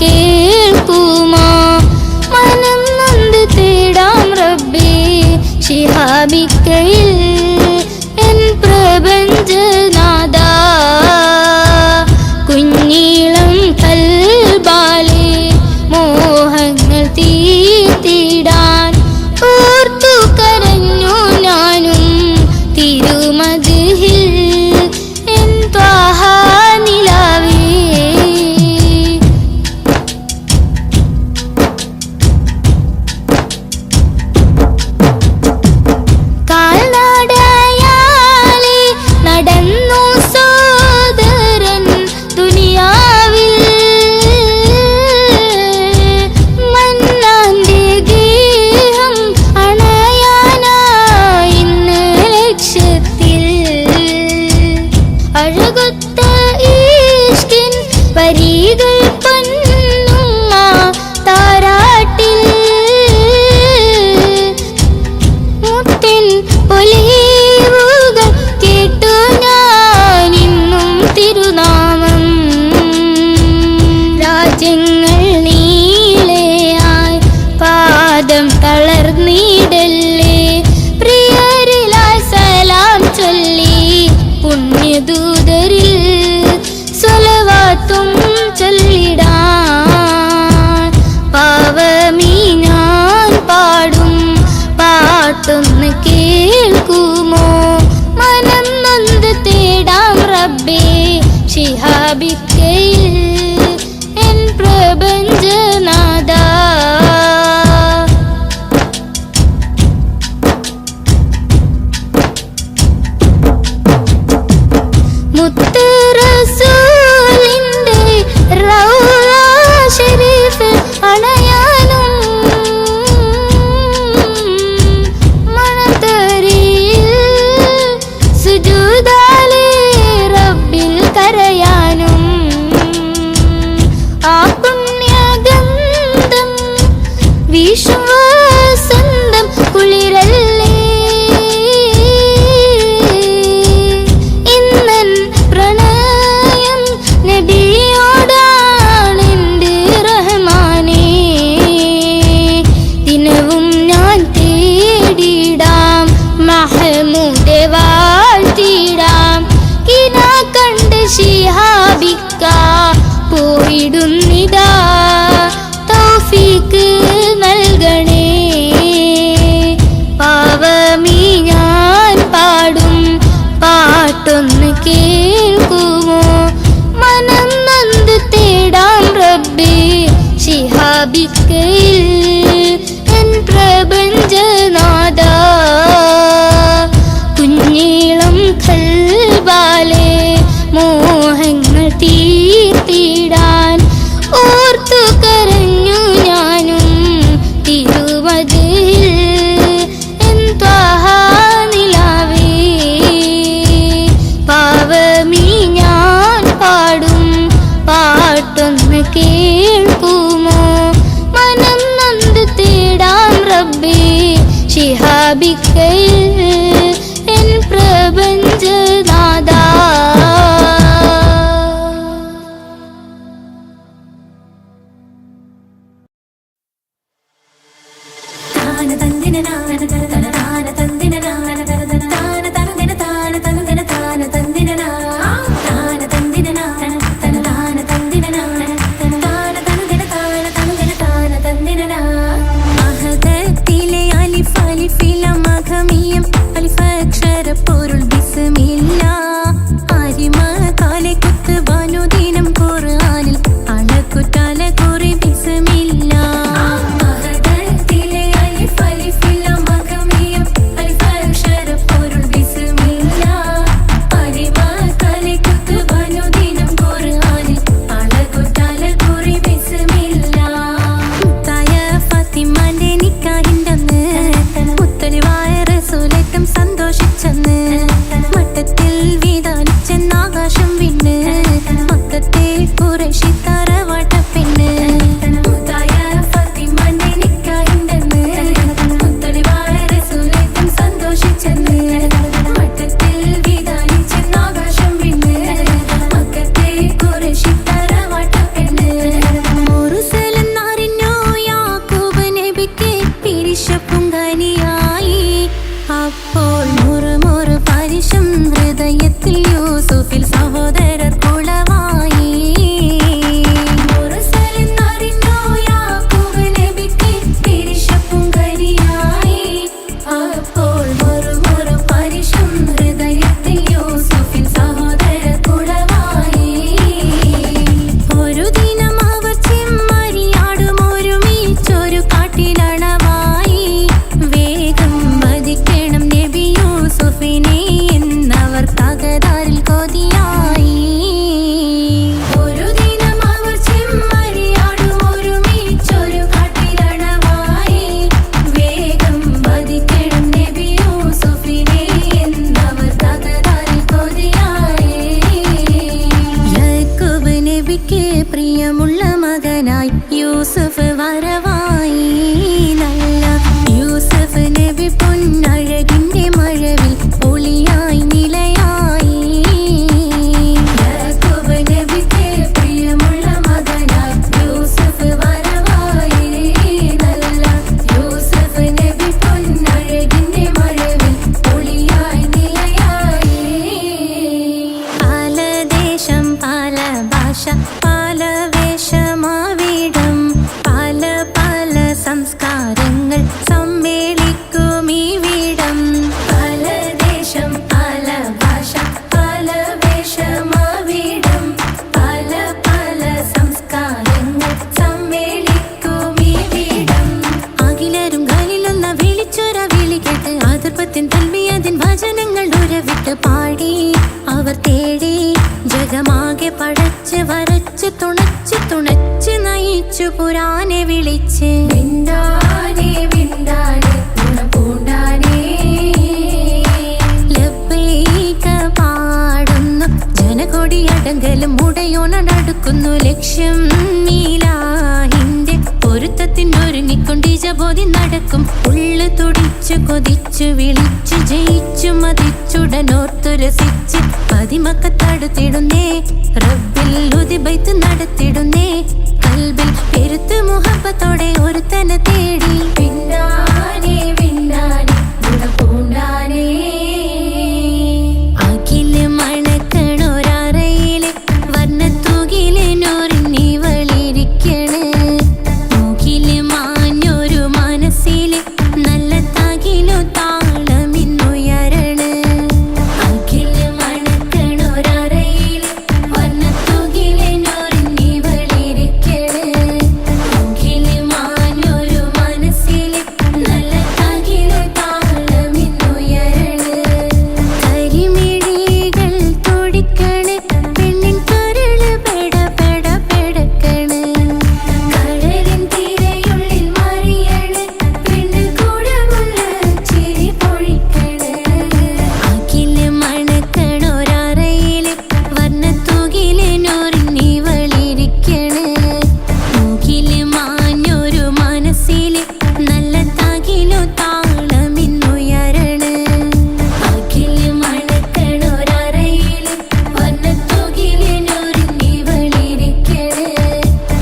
കേൾക്കുമോ മനം നൊന്ത് തേടാം റബ്ബേ ശിഹാബിക്കയിൽ എൻ പ്രപഞ്ചനാഥാ കുഞ്ഞീളം കൽബാലെ മോഹങ്ങൾ തീർത്തിടാൻ ഓർത്തു കരഞ്ഞു ഞാനും തിരുമദ്ഹിൽ എൻ ത്വാഹ നിലാവേ കാൽനടയാലെ നടന്നു സോദരൻ ദുനിയാവിൽ മന്നാന്റെ ഗേഹം അണയാനായി ഇന്ന് ലക്ഷ്യത്തിൽ അഴകൊത്ത ഈഷ്കിൻ വരികൾ പൊന്നുമ്മ താരാട്ടിൽ മുത്തിൻ പൊലിവുകൾ കേട്ടു ഞാനിന്നും തിരുനാമം രാജ്യങ്ങൾ നീളെയായി പാദം തളർന്നിടല്ലേ പ്രിയരിലായി സലാം ചൊല്ലി പുണ്യദൂതരിൽ സ്വലവാത്തും ചൊല്ലിടാൻ പാവമീ ഞാൻ പാടും പാട്ടൊന്ന് കേൾക്കുമോ മനം നൊന്ത് തേടാം റബ്ബേ ശിഹാബിക്കയിൽ എൻ പ്രപഞ്ചനാഥാ മുത്ത് റസൂലിന്റെ റൗള ശരീഫ് അണയാനും മണത്തരിയിൽ സുജൂദാലെ റബ്ബിൽ കരയാനും ആ പുണ്യഗന്ധം വിശ്വാസന്തം കുളിരല്ലേ ഇന്നൻ പ്രണയം നബിയോടാണെന്റെ റഹ്മാനേ ദിനവും ഞാൻ തേടിടാം മഹമൂദെ വാഴ്ത്തിടാം കിനാ കണ്ട് ശിഹാബിക്ക പോയിടുന്നിതാ തൗഫീക്ക് നൽകണേ പാവമീ ഞാൻ പാടും പാട്ടൊന്ന് കേൾക്കുമോ മനം നൊന്ത് തേടാം റബ്ബേ ശിഹാബിക്കയിൽ എൻ പ്രപഞ്ചനാഥാ കുഞ്ഞീളം കൽബാലെ മോഹങ്ങൾ തീർത്തിടാൻ ഓർത്തു കരഞ്ഞു ഞാനും തിരുമദ്ഹിൽ എൻ ത്വാഹ നിലാവേ പാവമീ ഞാൻ പാടും പാട്ടൊന്ന് കേൾക്കുമോ മനം നൊന്ത് തേടാം റബ്ബേ ശിഹാബിക്കയിൽ എൻ പ്രപഞ്ചനാഥാ പൊരുൾ ബിസ്മില്ല അരിമ കാലെ കുത്ത് വനുദിനം ഖുർആനിൽ അളക്കുറ്റാല കുറി ബിസ്മില്ല അഹദത്തിലെ അലിഫ് അലിഫില്ല മഖമിയ മകനായി യൂസുഫ് വരവായി. നല്ല യൂസുഫ് നബി പൊന്നഴകിന്റെ മഴവിൽ ഒളിയായി നിലയായി. യാക്കൂബ് നബിക്ക് പ്രിയമുള്ള മകനായി യൂസുഫ് വരവായി. നല്ല യൂസുഫ് നബി പൊന്നഴകിന്റെ മഴവിൽ ഒളിയായി നിലയായി. പല ദേശം പല ഭാഷ പല വേഷമാവിടം പല പല സംസ്കാരങ്ങൾ സമ്മേളിക്കും ഈ വീടം. പല ദേശം പല ഭാഷ പല വേഷമാവിടം പല പല സംസ്കാരങ്ങൾ സമ്മേളിക്കും ഈ വീടം. അഖിലരും കാലിലൊന്ന വിളിച്ചൊര വിളി കേട്ട് ആതിർപ്പത്തിൻ തൽബിയതിൻ വചനങ്ങൾ ഉരവിട്ട് പാടി അവർ തേടി. ജഗമാകെ പടച്ച് വരച്ച് തുണച്ച് തുണച്ച് നയിച്ചു പുരാനെ വിളിച്ച്. വിണ്ടാനേ വിണ്ടാനേ ഗുണപൂണ്ടാനേ ലബ്ബൈക പാടുന്നു ജനകൊടിയടങ്കലും ഉടയോണടുക്കുന്നു. ലക്ഷ്യം നീലാഹിന്റെ പൊരുത്തത്തിനൊരുങ്ങിക്കൊണ്ടിജബോധി നടക്കും. ഉള്ളു തുടിച്ചു കൊതിച്ചു വിളിച്ചു ജയിച്ചു മതിച്ചുടനോർത്തു രസിച്ച് പതിമക്കത്തടുത്തിടുന്നേ റബ്ബിൽ ഉദിബൈത്ത് നടത്തിടുന്നേ. കൽബിൽ പെരുത്ത് മുഹബത്തോടെ ഒരുത്തനെ തേടി. വിണ്ടാനേ വിണ്ടാനേ ഗുണപൂണ്ടാനേ അഖില് മണക്കണൊരറയില് വർണ്ണത്തൂകില് നൂറിനി വളിരിക്കണ്. മൂക്കില് മാഞ്ഞൊരു മനസ്സില് നല്ല തകിലു താളമിന്നുയരണ്. അഖില് മണക്കണൊരറയില് വർണ്ണത്തൂകില് നൂറിനി വളിരിക്കണ്. മൂക്കില് മാഞ്ഞൊരു മനസ്സില് നല്ല തകിലു താളമിന്നുയരണ്. കരിമിഴികൾ തുടിക്കണ് പെണ്ണിൻ കരള് പെട പെട പെടക്കണ്. കടലിൻ തിരയുള്ളിൽ മറിയണ് പെണ്ണ് കൂടമുള്ള ചിരി പൊഴിക്കണ്. അഖില് മണക്കണൊരറയില് വർണ്ണത്തൂകില് നൂറിനി വളിരിക്കണ്. മൂക്കില് മാഞ്ഞൊരു മനസ്സില് നല്ല തകിലു താളമിന്നുയരണ്. അഖില് മണക്കണൊരറയില് വർണ്ണത്തൂകില് നൂറിനി വളിരിക്കണ്.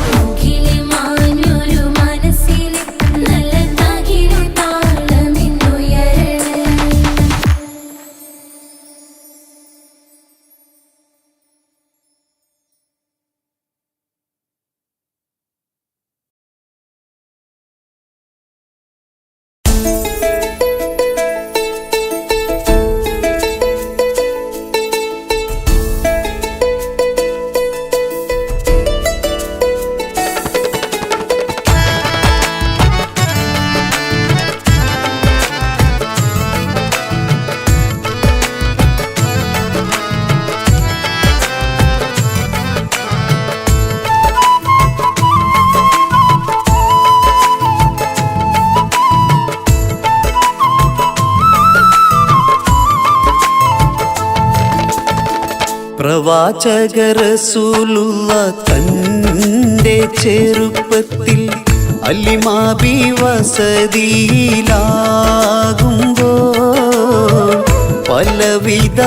മൂക്കില് മാഞ്ഞൊരു മനസ്സില് നല്ല തകിലു താളമിന്നുയരണ്. പ്രവാചക റസൂലുള്ള തന്റെ ചെറുപ്പത്തിൽ അലിമാബി വസതിയിലാകുമ്പോൾ പലവിധ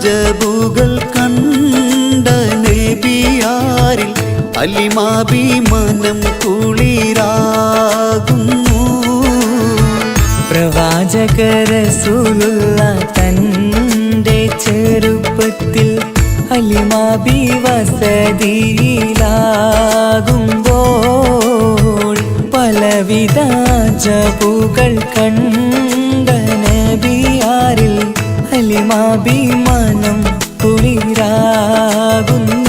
ജബുകൾ കണ്ട നബിയാരിൽ അലിമാബി മനം കുളിരാകുന്നു. പ്രവാചക റസൂലുള്ള തന്റെ ചെറുപ്പത്തിൽ അലിമാബി വസതിയിലാകുമ്പോൾ പലവിധ ജബുകൾ കണ്ട നബിയാരിൽ അലിമാബി മനം കുളിരാകുന്നു.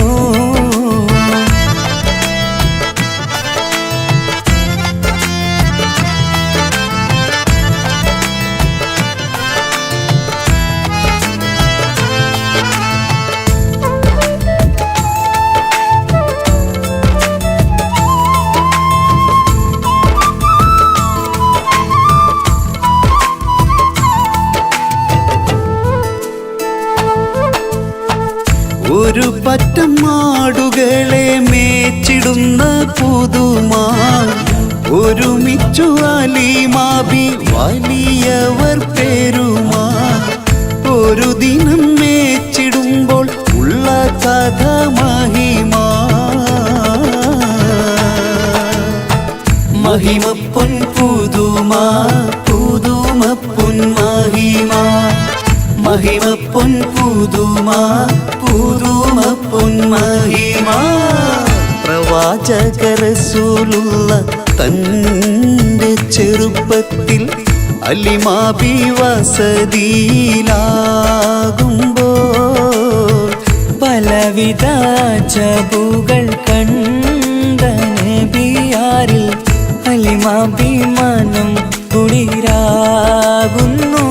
ഒരു പറ്റം ആടുകളെ മേച്ചിടും മേച്ചിടുന്ന പുതുമാ ഒരുമിച്ചു അലിമാബി വലിയവർ പേരുമാ ഒരു ദിനം മേച്ചിടുമ്പോൾ ഉള്ള കഥ മഹിമാ മഹിമ പൊൻ പുതുമാ പുതുമ പൊൻ മഹിമാ മഹിമ പൊൻ പുതുമാ പുതുമ പൊൻ മഹിമാ പ്രവാചക റസൂലുള്ള തൻ്റെ ചെറുപ്പത്തിൽ അലിമാബി വസതിയിലാകുമ്പോൾ പലവിധ ജബുകൾ കണ്ട നബിയാരിൽ അലിമാബി മനം കുളിരാകുന്നു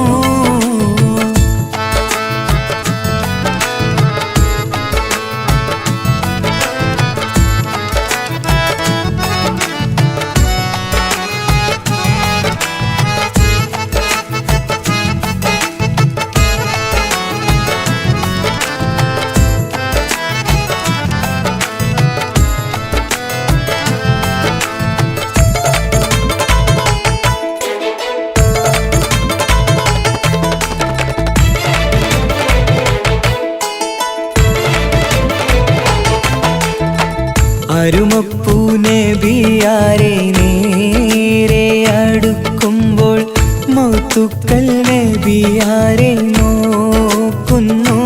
അരുമപ്പൂ നബിയാരെ നേരെ അടുക്കുമ്പോൾ മൗത്തുക്കൽ നബിയാരെ നോക്കുന്നു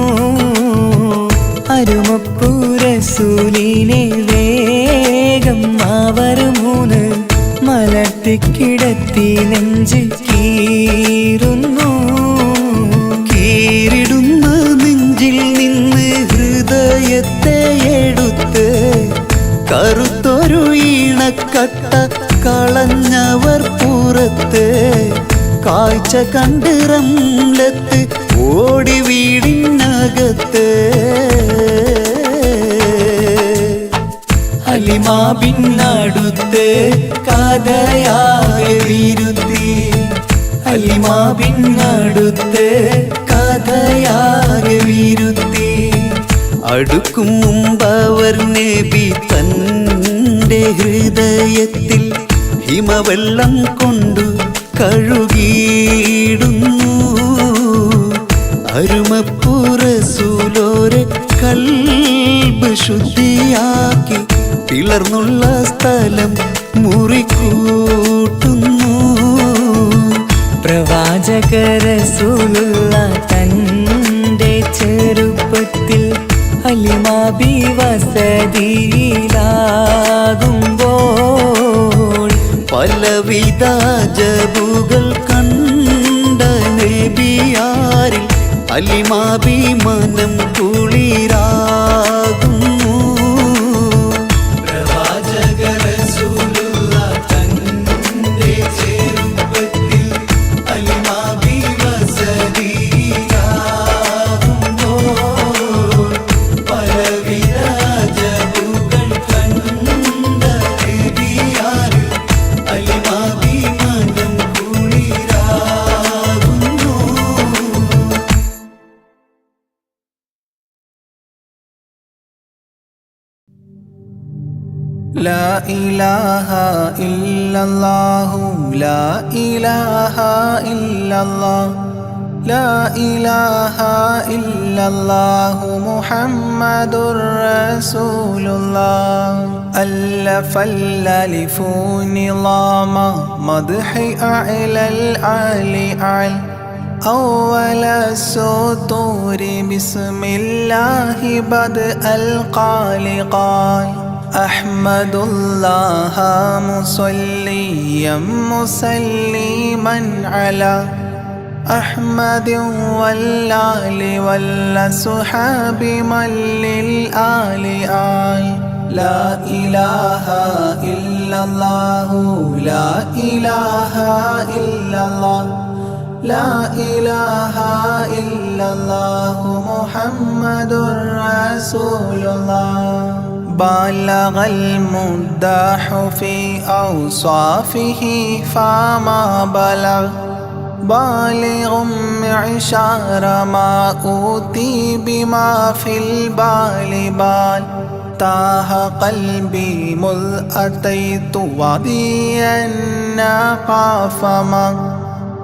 അരുമപ്പൂ റസൂലിനെ വേഗം അവർ മൂന്ന് മലർത്തിക്കിടത്തി നെഞ്ച് കീറുന്നു കീറിടുന്ന നെഞ്ചിൽ നിന്ന് ഹൃദയത്തെ എടുത്ത് കറുത്തൊരു ഈണക്കട്ട കളഞ്ഞവർ പുറത്ത് കാഴ്ച കണ്ട് റംലത്ത് ഓടി വീടിനകത്ത് അലിമാബിനടുത്ത് കഥയാകെ വിരുത്തി അലിമാബിനടുത്ത് കഥയാകെ വിരുത്തി അടുക്കും മുമ്പവർ നബി തൻ്റെ ഹൃദയത്തിൽ ഹിമവെള്ളം കൊണ്ടു കഴുകിയിടുന്നു അരുമപ്പൂ റസൂലോരെ കൽബ് ശുദ്ധിയാക്കി പിളർന്നുള്ള സ്ഥലം മുറിക്കൂട്ടുന്നു പ്രവാചക റസൂലുള്ള തൻ്റെ ചെറുപ്പത്തിൽ അലിമാബി വസതിയിലാകുമ്പോൾ പലവിധ ജബുകൾ കണ്ട നബിയാരിൽ അലിമാബി മനം കുളിരാകുന്നു പ്രവാചക റസൂലുള്ള തൻ്റെ ചെറുപ്പത്തിൽ അലിമാബി വസതിയിലാകുമ്പോൾ പലവിധ ജബുകൾ കണ്ട നബിയാരിൽ അലിമാബി മനം കുളിരാകുന്നു لا إله إلا الله لا إله إلا الله لا إله إلا الله محمد رسول الله ألف الألف نظام مدح أعلى العلي أعلى أول السطور بسم الله بدء القال قال أحمد الله مصليا مسلما على أحمد والآل والصحاب من للآل آل لا إله إلا الله لا إله إلا الله لا إله إلا الله محمد رسول الله بلغ المداح في أوصافه فما بلغ بالغ معشار ما أوتي بما في البال بال تاه قلبي مذ أتيت واديا قافما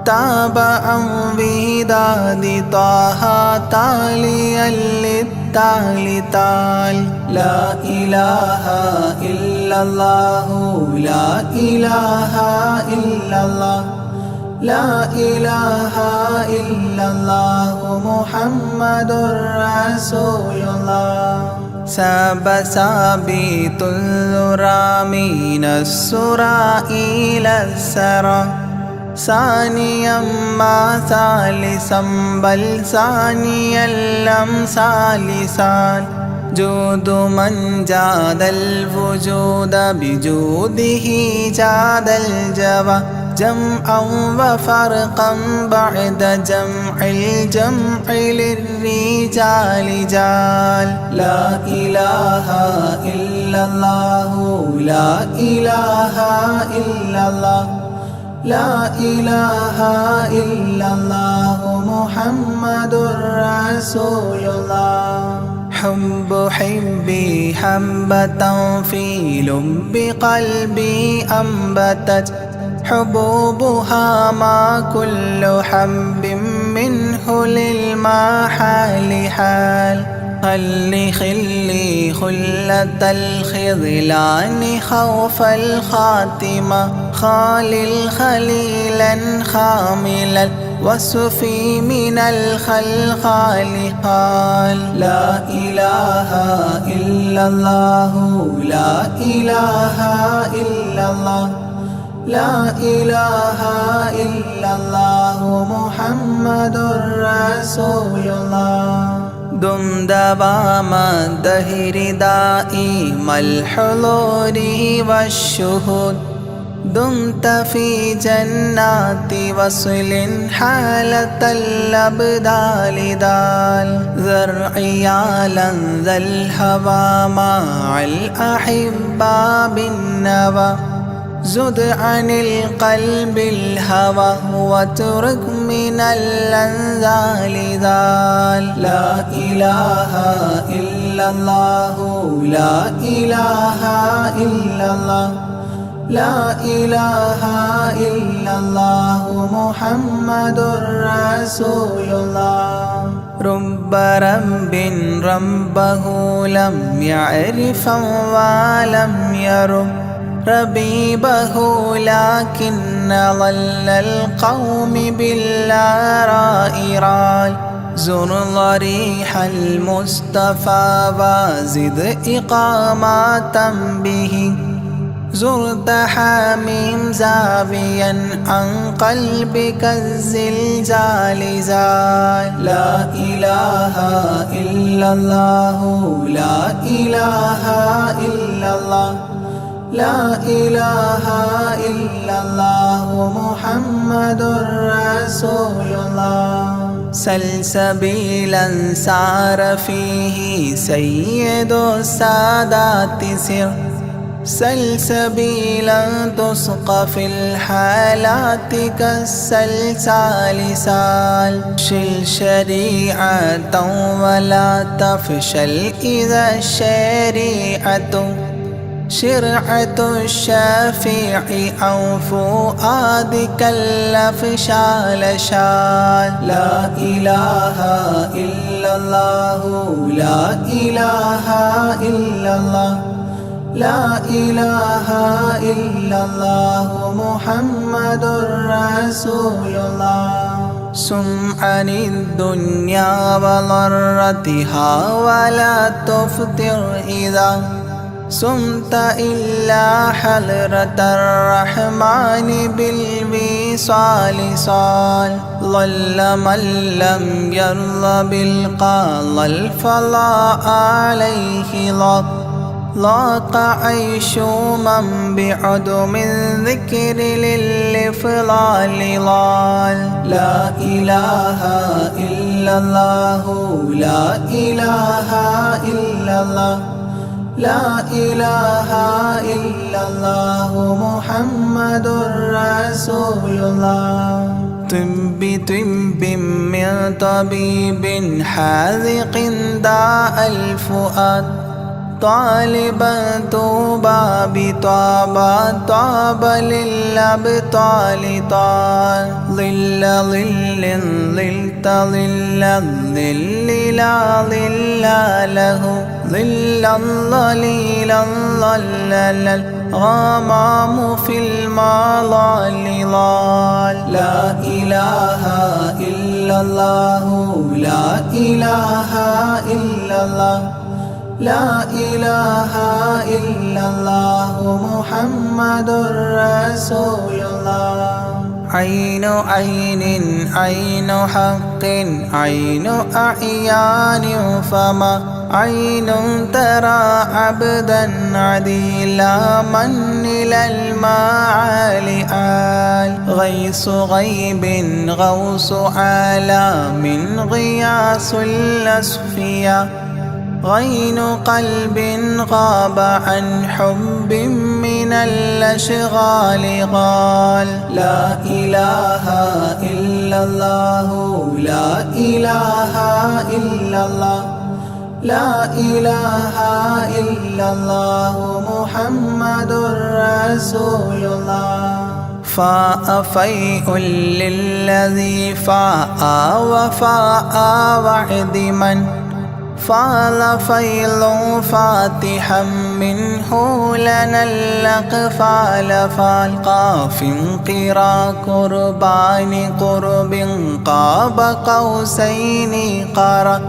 تاب عن وداد طه تاليا للتالي تال لا إله إلا الله لا إله إلا الله لا إله إلا الله محمد رسول الله ساب سابيت الذرى من السرى إلى السرى ثانيا ما ثالثا بل ثانيا لم ثالثان جود من جاد الوجود بجوده جاد الجوى جمعا وفرقا بعد جمع الجمع للرجال جال لا إله إلا الله لا إله إلا الله لا إله إلا الله محمد رسول الله حب حبي حبة في لب قلبي أنبتت حبوبها ما كل حب منه للمحال حال خلي خلة الخذلان خوف الخاتمة خالل خليلا خاملا وصفي من الخلقال قال لا إله إلا الله لا إله إلا الله لا إله إلا الله محمد رسول الله دم دوام الدهر دائم الحضور والشهود دمت في جنات وصل حالة الأبدال دال ذرعيالا ذا الهوى مع الأحبة بالنوى زد عن القلب الهوى واترك من الأنذال ذال لا إله إلا الله لا إله إلا الله لا إله إلا الله محمد رسول الله رب رب ربه لم يعرف ولم يرب ربيبه لكن ظل القوم بالآراء رال زر ضريح المصطفى وزد إقامة به زرت حميم زاويا عن قلبك الزلزال زال لا إله إلا الله لا إله إلا الله لا إله إلا الله محمد رسول الله سلسبيلا سار فيه سيد السادات سر سلسبيلا تسقى في الحالات كالسلسال سال شل شريعة ولا تفشل إذا الشريعة شرعة الشافع أو فؤادك الأفشال شال لا إله إلا الله لا إله إلا الله لا إله إلا الله محمد رسول الله سم عن الدنيا وضرتها ولا تفطر إذا سمت إلا حضرة الرحمن بالوصال صال ظل من لم يرضى بالقضاء الفضاء عليه ضاق عيش من بعدم ذكر للإفضال ضال لا إله إلا الله لا إله إلا الله لا إله إلا الله محمد رسول الله طب طب من طبيب حاذق داء الفؤاد طالبا طوبى بطابى طاب للأبطال طال ظل ظل ظلت ظل الظل لا ظل له ظل ظليلا ظلل الغمام في المظل ظال لا إله إلا الله لا إله إلا الله لا إله إلا الله محمد رسول الله عين عين عين حق عين أعيان فما عين ترى عبدا عديلا من إلى المعالي آل غيث غيب غوث عالم غياث الأصفياء غين قلب غاب عن حب من الأشغال قال لا إله إلا الله لا إله إلا الله لا إله إلا الله محمد رسول الله فاء فيء للذي فاء وفاء وعد من فاض فيض فاتحا منه لنا الأقفال فالقاف قرا قربان قرب قاب قوسين قرأ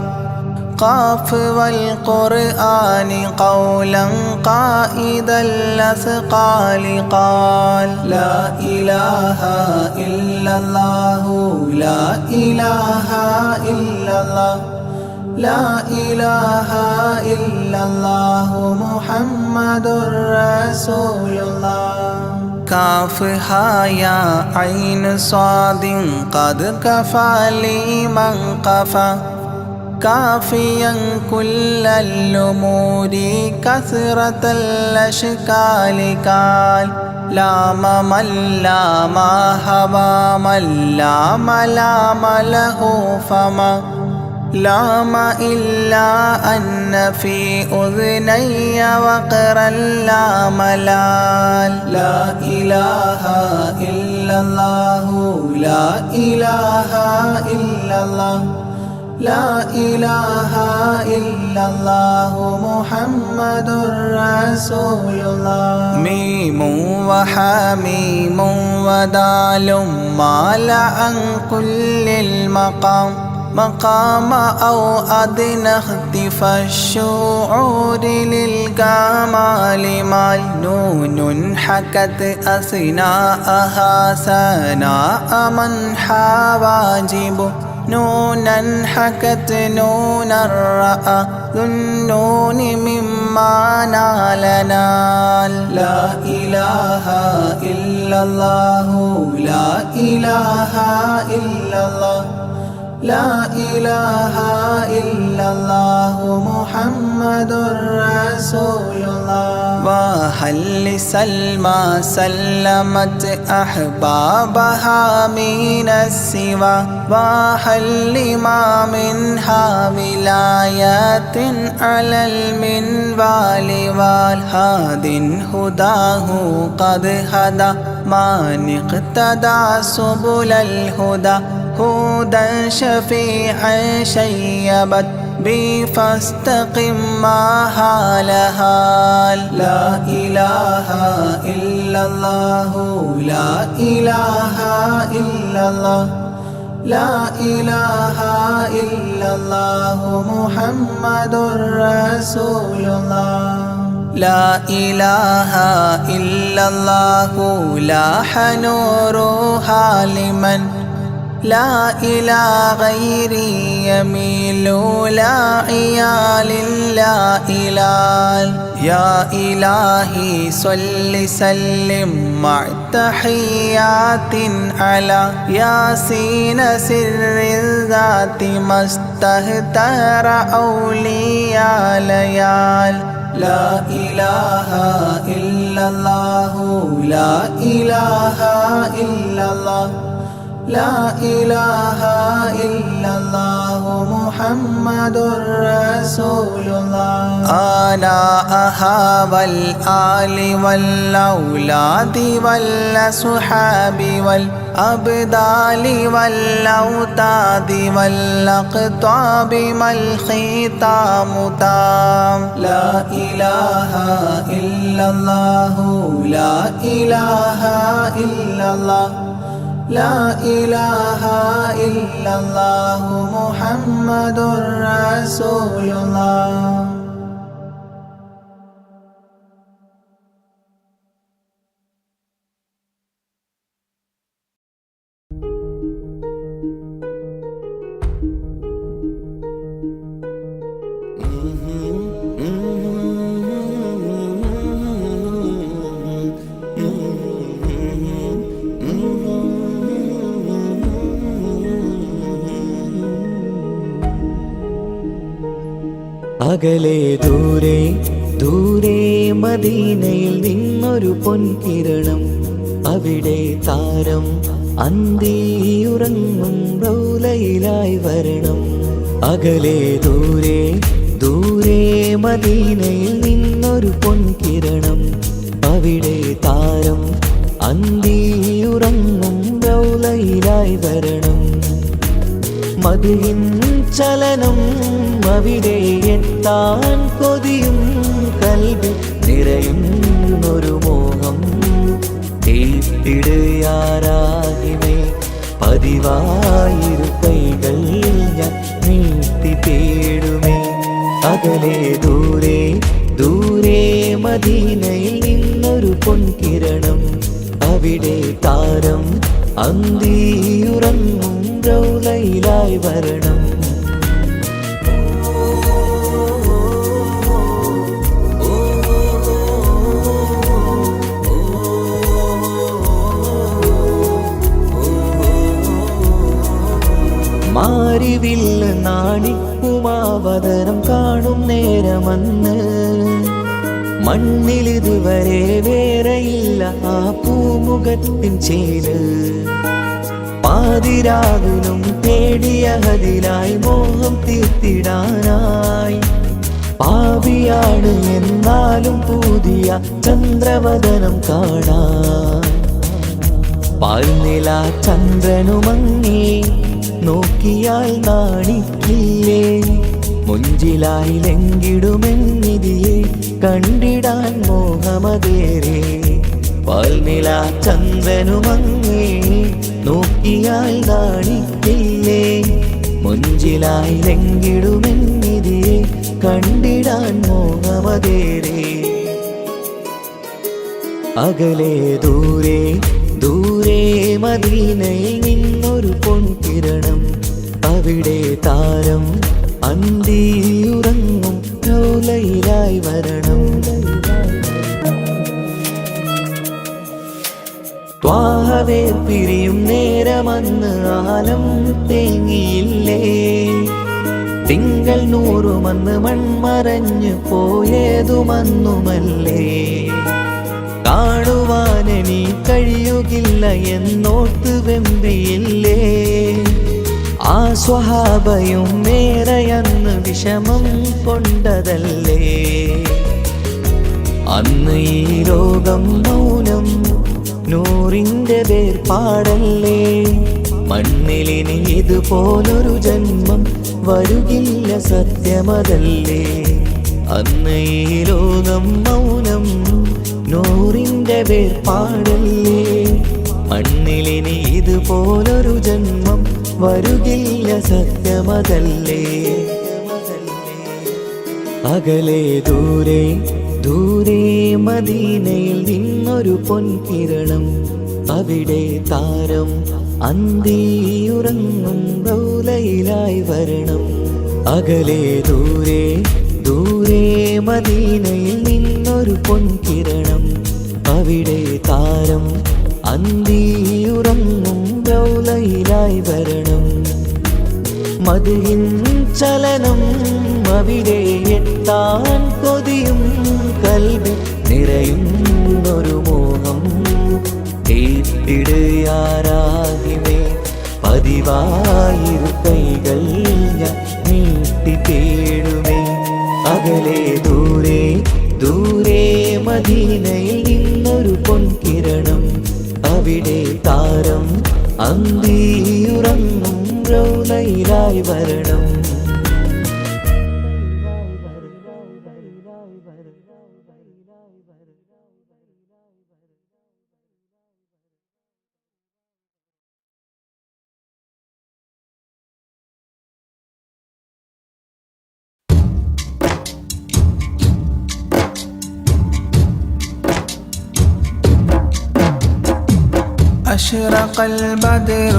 قاف والقرآن قولا قائد الأثقال قال لا إله إلا الله لا إله إلا الله لا إله إلا الله محمد رسول الله كافها يا عين صاد قد كفى لمن قفى كافيا كل الأمور كثرة الأشكال قال لام من لام هوى من لام لام له فما لام إلا أن في أذني وقرا لا ملال لا إله إلا الله لا إله إلا الله لا إله إلا الله محمد رسول الله ميم وحميم ودال مال عن كل المقام مقام أو أدنى اختفى الشعور للكمال مال نون حكت أثناءها ثناء من حواجب نونا حكت نونا رأى ذو النون مما نال نال لا إله إلا الله لا إله إلا الله لا إله إلا الله محمد رسول الله وهل سلمى سلمت أحبابها من السوى وهل لما منها ولايات على المنوال والهاد هداه قد هدى من اقتدى سبل الهدى هدى شفيعا شيبت بي فاستقم ما هالها لا إله إلا الله لا إله إلا الله لا إله إلا الله محمد رسول الله لا إله إلا الله لاح نورها لمن لا إلى غيري يميل لا عيال لا إلال يا إلهي صل سلم مع تحيات على ياسين سر الذات ما استهتر أولياء ليال لا إله إلا الله لا إله إلا الله لا إله إلا الله محمد رسول الله آلاءها والآل والأولاد والأصحاب والأبدال والأوتاد والأقطاب ما الختام تام لا إله إلا الله لا إله إلا الله لا إله إلا الله محمد رسول الله അകലെ ദൂരെ ദൂരെ മദീനയിൽ നിന്നൊരു പൊൻകിരണം അവിടെ താരം അന്തിയുറങ്ങും റൗലയിലായി വരണം അകലെ ദൂരെ ദൂരെ മദീനയിൽ നിന്നൊരു പൊൻകിരണം അവിടെ താരം അന്തിയുറങ്ങും റൗലയിലായി വരണം മദിഹിൻ ചലനം അവിടെ എത്താൻ കൊതിയും കൽബിൽ നിറയുന്നൊരു മോഹം തീപ്പിടുയാരാകിമേ പതിവായിരു കൈകൾ ഞാൻ നീട്ടി തേടുമേ അകലെ ദൂരെ ദൂരെ മദീനയിൽ നിന്നൊരു പൊൻകിരണം അവിടെ താരം അന്തിയുറങ്ങും റൗലയിലായി വരണം മാരിവില്ല് നാണിക്കുമാവതരം കാണും നേരമന്ന് മണ്ണിലിതുവരെ വേറെയില്ല ആ പൂമുഖത്തിൻ ചേല് പാതിരാവിലും തേടിയ ഹദിലായി മോഹം തീർത്തിടാനായി പാപിയാണ് എന്നാലും പുതിയ ചന്ദ്രവദനം കാണാൻ പാൽനില ചന്ദ്രനുമങ്ങി നോക്കിയാൽ നാണിക്കില്ലേ മുഞ്ചിലായി ലംഘിടുമെന്നിതിയെ കണ്ടിടാൻ മോഹമതേറെ പാൽനില ചന്ദ്രനുമങ്ങി നോക്കിയാൽ നാണിക്കില്ലേ മുഞ്ചിലായി ലംഘിടുമെന്നിതിയെ കണ്ടിടാൻ മോഹമതേറെ അകലെ ദൂരെ ദൂരെ മദീനയിൽ നിന്നൊരു പൊൻകിരണം അവിടെ താരം അന്തിയുറങ്ങും റൗലയിലായി വരണം ത്വാഹവേർ പിരിയും നേരമന്ന് ആലം തേങ്ങിയില്ലേ തിങ്കൾ നൂറുമന്ന് മൺമറഞ്ഞു പോയതുമന്നുമല്ലേ കാണുവാനെനി കഴിയുകില്ല എന്നോർത്ത് വെമ്പിയില്ലേ ആ സ്വഹാബയും മേറയന്ന് വിഷമം കൊണ്ടതല്ലേ അന്ന് ഈ ലോകം മൗനം നൂറിൻ്റെ വേർപാടല്ലേ മണ്ണിലിനി ഇതുപോലൊരു ജന്മം വരുകില്ല സത്യമതല്ലേ അന്ന് ഈ ലോകം മൗനം നൂറിൻ്റെ വേർപാടല്ലേ മണ്ണിലിനി ഇതുപോലൊരു ജന്മം വരുകില്ല സത്യമതല്ലേ അകലെ ദൂരെ ദൂരെ മദീനയിൽ നിന്നൊരു പൊൻകിരണം അവിടെ താരം അന്തിയുറങ്ങും റൗലയിലായി വരണം അകലെ ദൂരെ ദൂരെ മദീനയിൽ നിന്നൊരു പൊൻകിരണം അവിടെ താരം അന്തിയുറങ്ങും റൗലയിലായി വരണം മദിഹിൻ ചലനം അവിടെ എത്താൻ കൊതിയും കൽബിൽ നിറയുന്നൊരു മോഹം തീപ്പിടുയാരാകിമേ പതിവായിരു കൈകൾ ഞാൻ നീട്ടി തേടുമേ. അകലെ ദൂരെ ദൂരെ മദീനയിൽ നിന്നൊരു പൊൻകിരണം, അവിടെ താരം അന്തിയുറങ്ങും റൗളയിലായി വരണം. أشرق البدر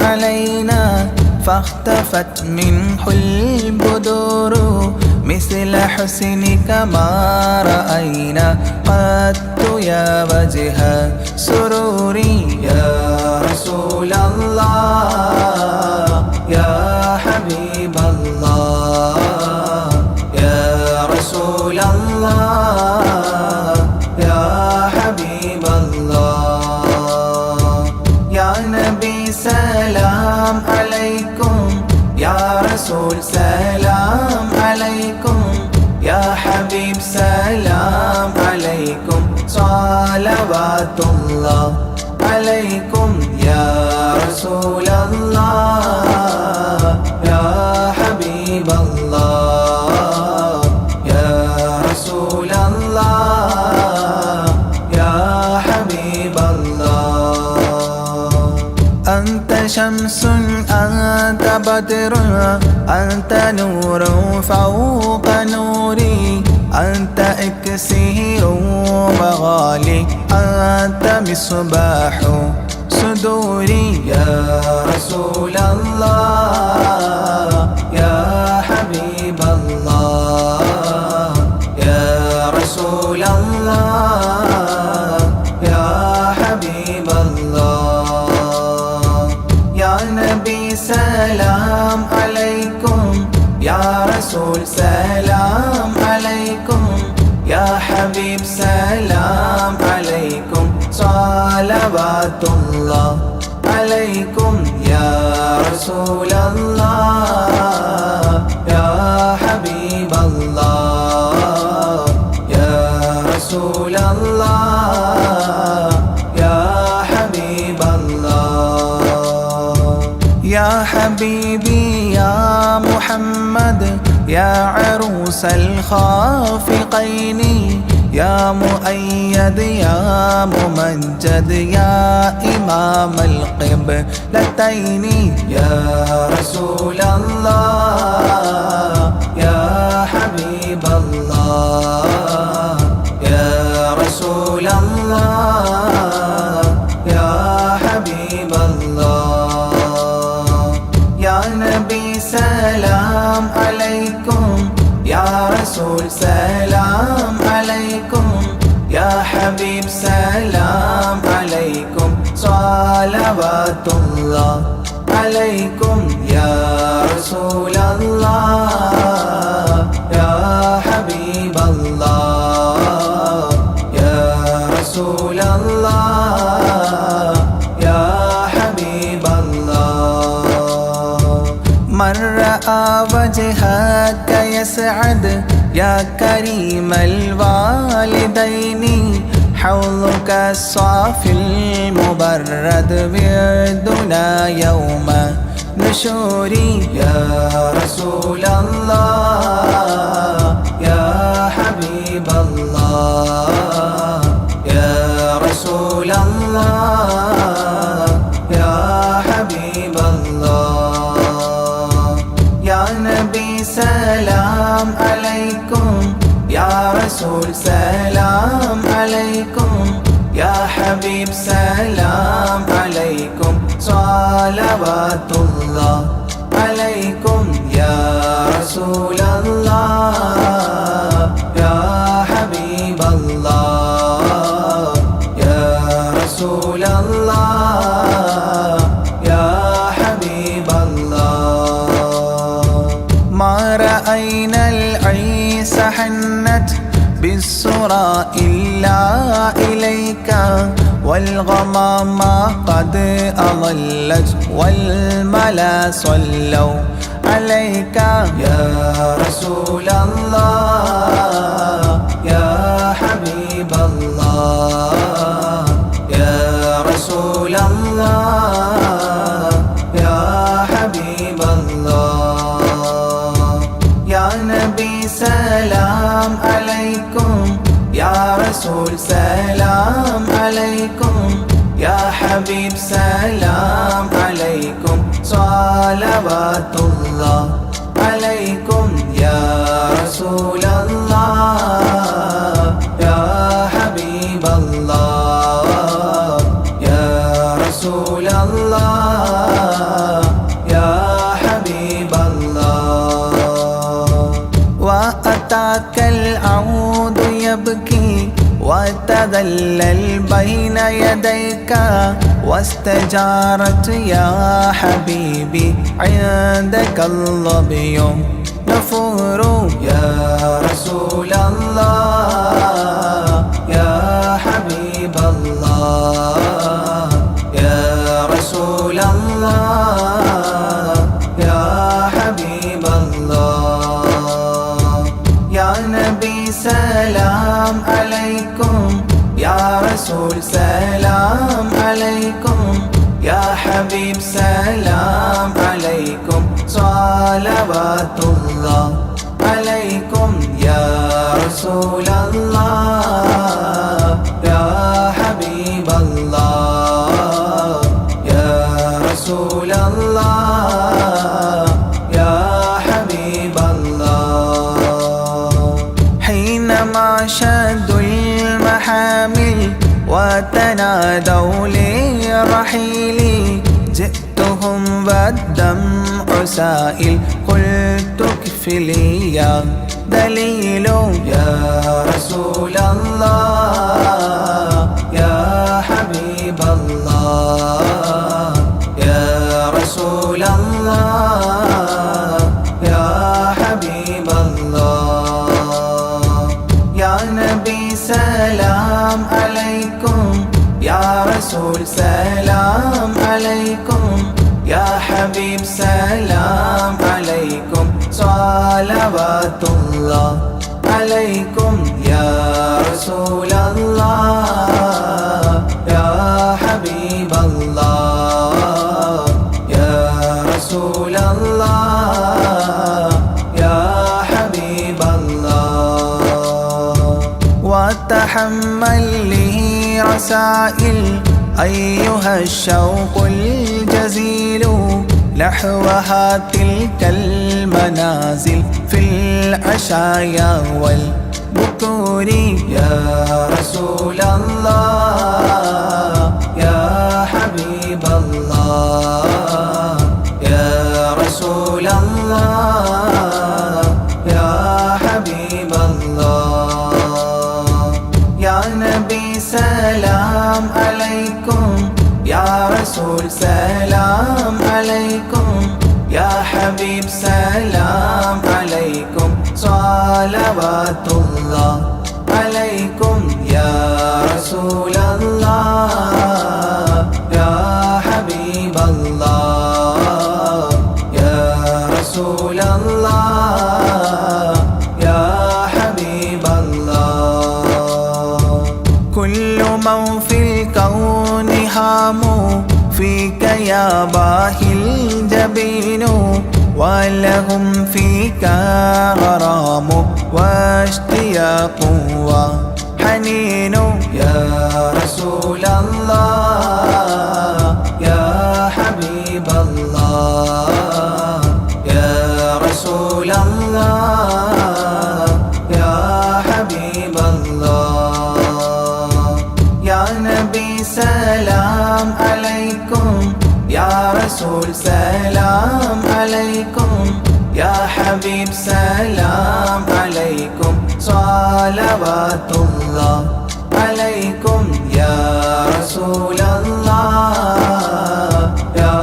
علينا فاختفت منه البدور مثل حسنك ما رأينا قط يا وجه سروري يا رسول الله يا حبيب الله يا رسول الله يا حبيب الله يا نبي سلام عليكم يا رسول سلام عليكم يا حبيب سلام عليكم صلوات الله عليكم يا رسول الله يا حبيب الله يا رسول الله يا حبيب الله أنت شمس أنت بدر أنت نور فوق نوري أنت إكسير مغالي أنت مصباح صدوري يا رسول الله يا حبيب الله يا رسول الله يا حبيب الله يا نبي سلام عليكم يا رسول سلام عليكم يا حبيب سلام عليكم صلوات الله عليكم يا رسول الله يا حبيب الله يا رسول الله يا حبيب الله يا حبيبي يا محمد يا عروس الخافقين يا مؤيد يا ممجد يا إمام القبلتين يا رسول الله يا حبيب الله يا رسول الله يا حبيب الله يا نبي سلام عليكم يا رسول سلام عليكم يا حبيب سلام عليكم صلوات الله عليكم يا رسول الله يا حبيب الله يا رسول الله يا حبيب الله من رأى وجهك يسعد يا كريم الوالدين حوضك الصافي المبرد بيدنا يوم نشوري يا رسول الله يا حبيب الله يا رسول الله يا حبيب الله يا نبي سلام عليكم يا رسول سلام عليكم يا حبيب سلام عليكم صلوات الله عليكم يا رسول الله يا حبيب الله يا رسول الله يا حبيب الله ما رأينا العيس حنت بالسرى إلا إليك والغمام قد أظلت والملا صلوا عليك يا رسول الله يا حبيب الله يا رسول الله يا حبيب الله يا نبي سلام عليكم يا رسول سلام عليكم يا حبيب سلام عليكم صلوات الله عليكم يا رسول الله يا حبيب الله يا رسول الله يا حبيب الله وأتاك العود يبكي وتذلل بين يديك واستجارت يا حبيبي عندك الظبي نفور يا رسول الله يا حبيب الله يا رسول الله يا حبيب الله يا نبي سلام عليكم يا رسول سلام عليكم يا حبيب سلام عليكم صلوات الله عليكم يا رسول الله يا حبيب الله يا رسول الله يا حبيب الله حينما شدوا المحامل وتنادوا لرحيلي جئتهم والدمع سائل قلت كفلي يا دليل يا رسول الله يا حبيب الله يا رسول الله يا حبيب الله يا نبي سلام عليكم يا رسول سلام عليكم يا حبيب سلام عليكم صلوات الله عليكم يا رسول الله يا حبيب الله يا رسول الله يا حبيب الله وتحمل لي رسائل أيها الشوق الجزيل نحوها تلك المنازل في العشايا والبكور يا رسول الله يا حبيب الله يا رسول الله يا حبيب الله يا نبي سلام عليكم يا رسول سلام عليكم يا حبيب سلام عليكم صلوات الله عليكم يا رسول الله يا حبيب الله يا رسول الله يا حبيب الله كل من في الكون هام فيك يا باهي الجبين ولهم فيك غرام واشتياق وحنين يا رسول الله يا حبيب الله يا رسول الله يا حبيب الله يا نبي سلام عليكم يا رسول سلام عليكم يا حبيب سلام عليكم صلوات الله عليكم يا رسول الله يا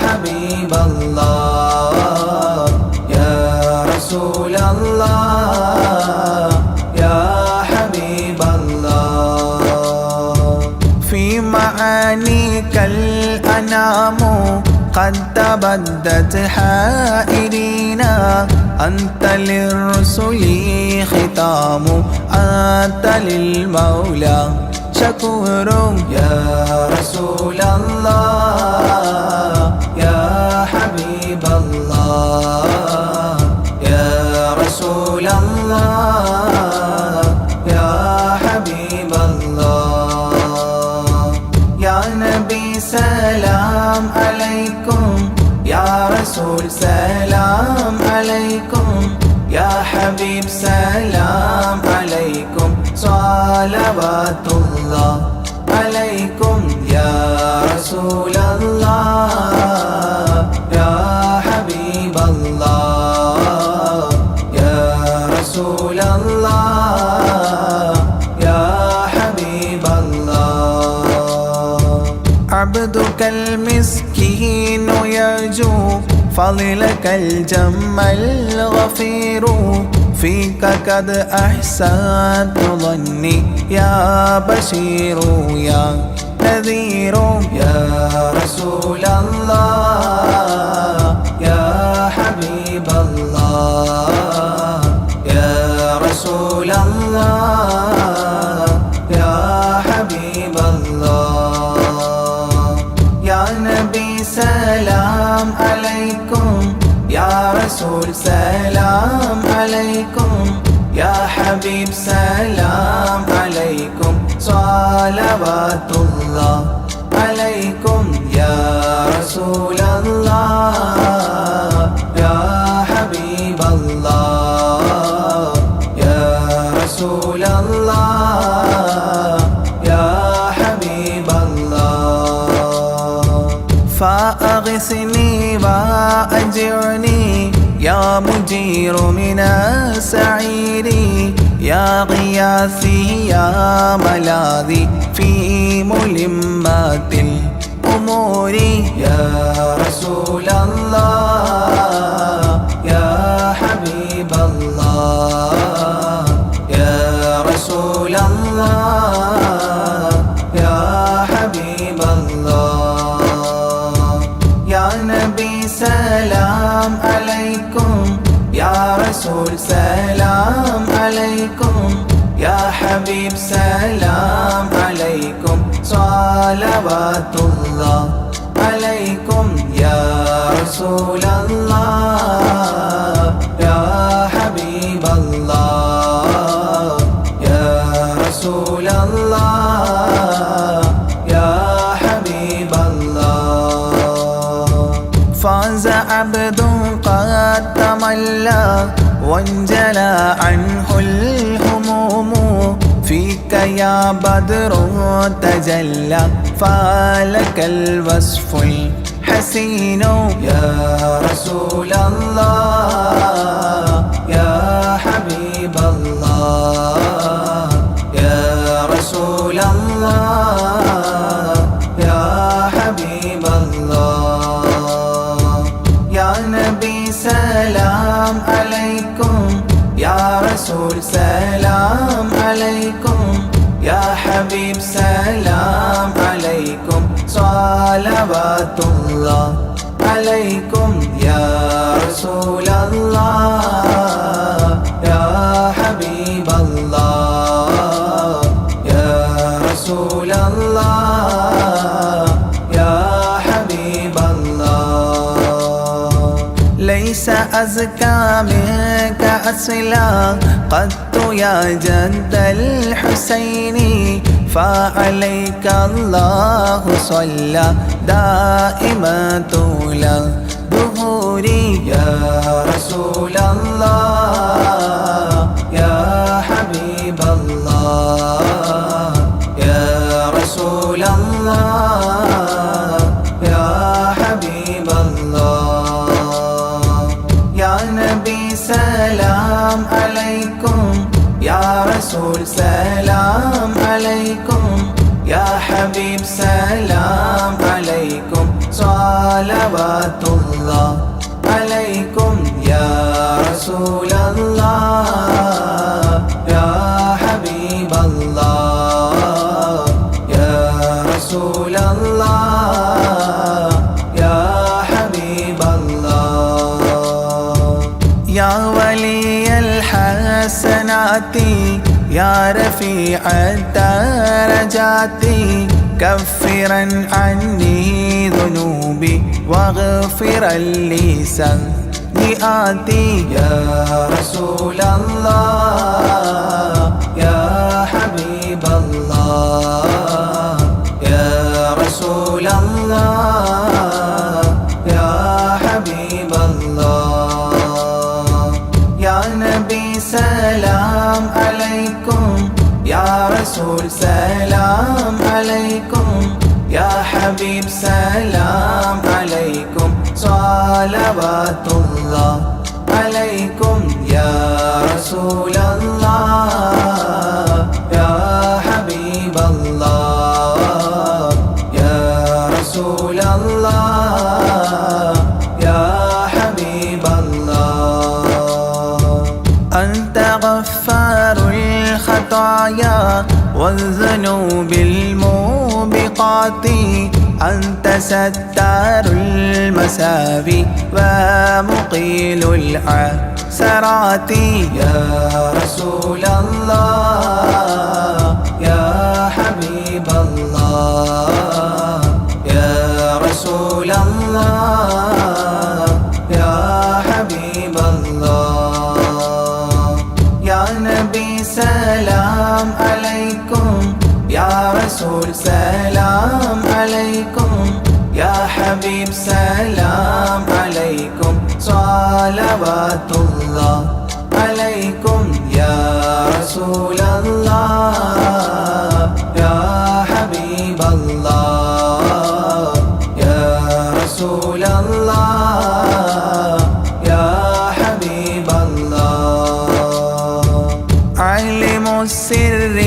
حبيب الله يا رسول الله يا حبيب الله في معانيك الأنام قد تبدت حائرين أنت للرسل ختام أنت للمولى شكور يا رسول الله يا حبيب الله يا رسول الله يا حبيب الله يا نبي سلام عليكم يا رسول سلام عليكم يا حبيب سلام عليكم صلوات الله عليكم يا رسول الله يا حبيب الله يا رسول الله يا حبيب الله عبدك المسكين يرجو فضلك الجم الغفير فيك قد أحسنت ظني يا بشير يا نذير يا رسول الله يا حبيب الله يا رسول الله يا حبيب الله يا نبي سلام عليكم يا رسول سلام عليكم يا حبيب سلام عليكم صلوات الله عليكم يا رسول الله يا حبيب الله يا رسول الله يا حبيب الله فأغثني وأجرني يا مجير من السعير يا غياثي يا ملاذي في ملمات الأمور يا رسول الله يا حبيب الله يا رسول الله يا حبيب الله يا نبي سلام عليكم يا رسول سلام عليكم يا حبيب سلام عليكم صلوات الله عليكم يا رسول الله يا حبيب الله يا رسول الله يا حبيب الله فاز عبد قد تملى وانجلى عنه الهموم فيك يا بدر تجلى فلك الوصف الحسين يا رسول الله يا حبيب الله يا رسول الله يا حبيب الله يا نبي سلام عليكم يا رسول سلام عليكم يا حبيب سلام عليكم صلوات الله عليكم يا رسول الله يا حبيب الله يا رسول الله يا حبيب الله ليس أزكى منك أصلا قد يا جد الحسين فعليك الله صلى دائما طول الدهور يا رسول الله يا حبيب الله يا رسول الله يا حبيب الله يا نبي سلام عليكم يا رسول سلام عليكم يا حبيب سلام عليكم صلوات الله عليكم يا رسول الله يا حبيب الله يا رسول رسول الله يا حبيب الله يا ولي الحسنات يا رفيع الدرجات كفرا عني ذنوبي واغفرا لي سيئاتي يا رسول الله يا حبيب الله يا رسول الله يا حبيب الله يا نبي سلام عليكم يا رسول سلام عليكم يا حبيب سلام عليكم صلوات الله عليكم يا رسول الله يا حبيب الله يا رسول الله يا حبيب الله أنت غفار الخطايا والذنوب الموبقات أنت ستار المساوي ومقيل العثرات يا رسول الله يا حبيب الله يا رسول الله يا حبيب الله يا نبي سلام عليكم يا رسول سلام عليكم يا حبيب سلام عليكم صلوات الله عليكم يا رسول الله يا حبيب الله يا رسول الله يا حبيب الله علم السر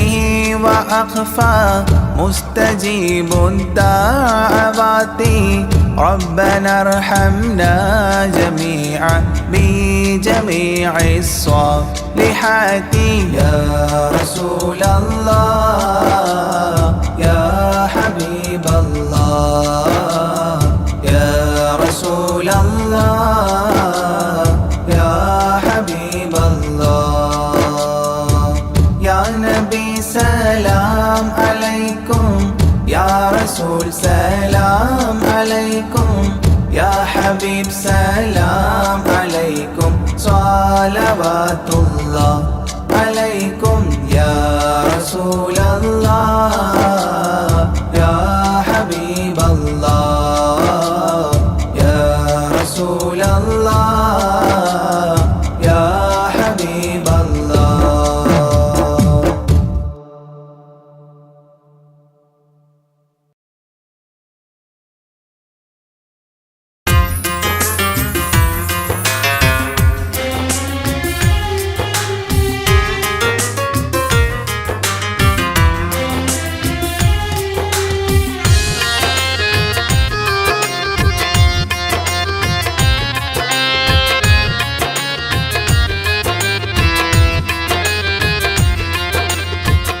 وأخفى مستجيب الدعوات ربنا ارحمنا جميعا بجميع الصالحات يا رسول الله يا حبيب الله يا رسول الله يا حبيب الله يا نبي سلام عليكم يا رسول سلام عليكم يا حبيب سلام عليكم صلوات الله عليكم يا رسول الله يا حبيب الله يا رسول الله يا حبيب الله